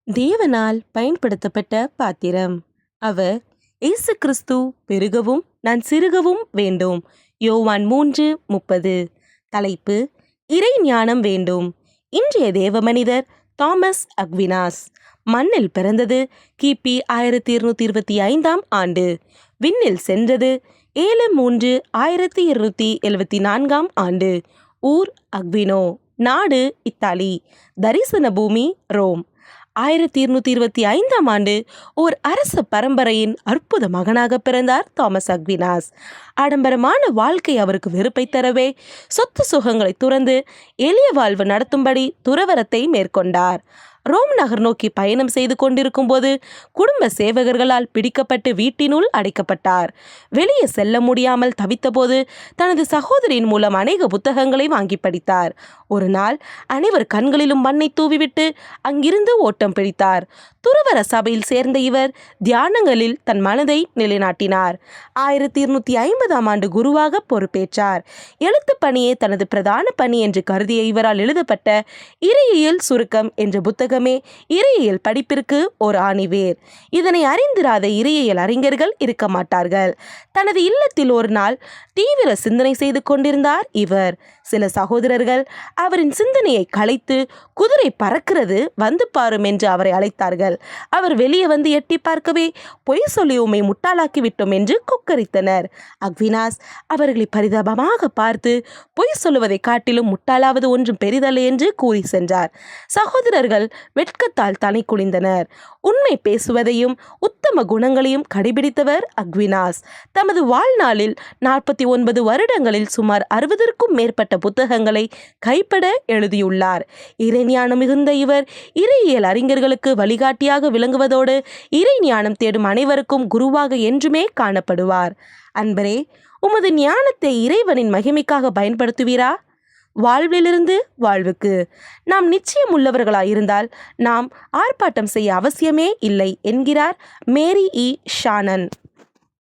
தேவனால் பயன்படுத்தப்பட்ட பாத்திரம். அவர் இயேசு கிறிஸ்து பெருகவும் நான் சிறுகவும் வேண்டும். யோவான் 3:30. தலைப்பு: இறை ஞானம் வேண்டும். இன்றைய தேவ மனிதர் தாமஸ் அக்வினாஸ். மண்ணில் பிறந்தது கிபி 1225 ஆண்டு. விண்ணில் சென்றது 7/3/1274 ஆண்டு. ஊர் அக்வினோ. நாடு இத்தாலி. தரிசன பூமி ரோம். 1225 ஆண்டு ஓர் அரச பரம்பரையின் அற்புத மகனாக பிறந்தார் தாமஸ் அக்வினாஸ். ஆடம்பரமான வாழ்க்கை அவருக்கு வெறுப்பை தரவே சொத்து சுகங்களை துறந்து எளிய வாழ்வு நடத்தும்படி துறவரத்தை மேற்கொண்டார். ரோம் நகர் நோக்கி பயணம் செய்து கொண்டிருக்கும் போது குடும்ப சேவகர்களால் பிடிக்கப்பட்டு வீட்டினுள் அடைக்கப்பட்டார். வெளியே செல்ல முடியாமல் தவித்தபோது தனது சகோதரியின் மூலம் அநேக புத்தகங்களை வாங்கி படித்தார். ஒரு நாள் அனைவர் கண்களிலும் மண்ணை தூவிவிட்டு அங்கிருந்து ஓட்டம் பிடித்தார். துறவர சபையில் சேர்ந்த இவர் தியானங்களில் தன் மனதை நிலைநாட்டினார். 1250 ஆண்டு குருவாக பொறுப்பேற்றார். எழுத்து பணியே தனது பிரதான பணி என்று கருதிய இவரால் எழுதப்பட்ட இறையியல் சுருக்கம் என்ற புத்தகமே இறையியல் படிப்பிற்கு ஒரு ஆணிவேர். இதனை அறிந்திராத இறையியல் அறிஞர்கள் இருக்க மாட்டார்கள். தனது இல்லத்தில் ஒரு நாள் தீவிர சிந்தனை செய்து கொண்டிருந்தார் இவர். சில சகோதரர்கள் அவரின் சிந்தனையை கலைத்து குதிரை பறக்கிறது வந்து பாரும் என்று அவரை அழைத்தார்கள். அவர் வெளியே வந்து எட்டி பார்க்கவே பொய் சொல்லி உம்மை முட்டாளாக்கி விட்டோம் என்று கொக்கரித்தனர். அக்வினாஸ் அவர்களை பரிதாபமாக பார்த்து பொய் சொல்லுவதை காட்டிலும் முட்டாளாவது ஒன்றும் பெரிதல்ல என்று கூறி சென்றார். சகோதரர்கள் வெட்கத்தால் தலை குனிந்தனர். உண்மை பேசுவதையும் உத்தம குணங்களையும் கடைபிடித்தவர் அக்வினாஸ். தமது வாழ்நாளில் 49 வருடங்களில் சுமார் 60க்கும் மேற்பட்ட புத்தகங்களை கைப்பட எழுதியுள்ளார். இறைஞானம் மிகுந்த இவர் இறையியல் அறிஞர்களுக்கு வழிகாட்டியாக விளங்குவதோடு இறைஞானம் தேடும் அனைவருக்கும் குருவாக என்றுமே காணப்படுவார். அன்பரே, உமது ஞானத்தை இறைவனின் மகிமைக்காக பயன்படுத்துவீரா? வாழ்விலிருந்து வாழ்வுக்கு. நாம் நிச்சயம் உள்ளவர்களாயிருந்தால் நாம் ஆர்ப்பாட்டம் செய்ய அவசியமே இல்லை என்கிறார் மேரி இ ஷானன்.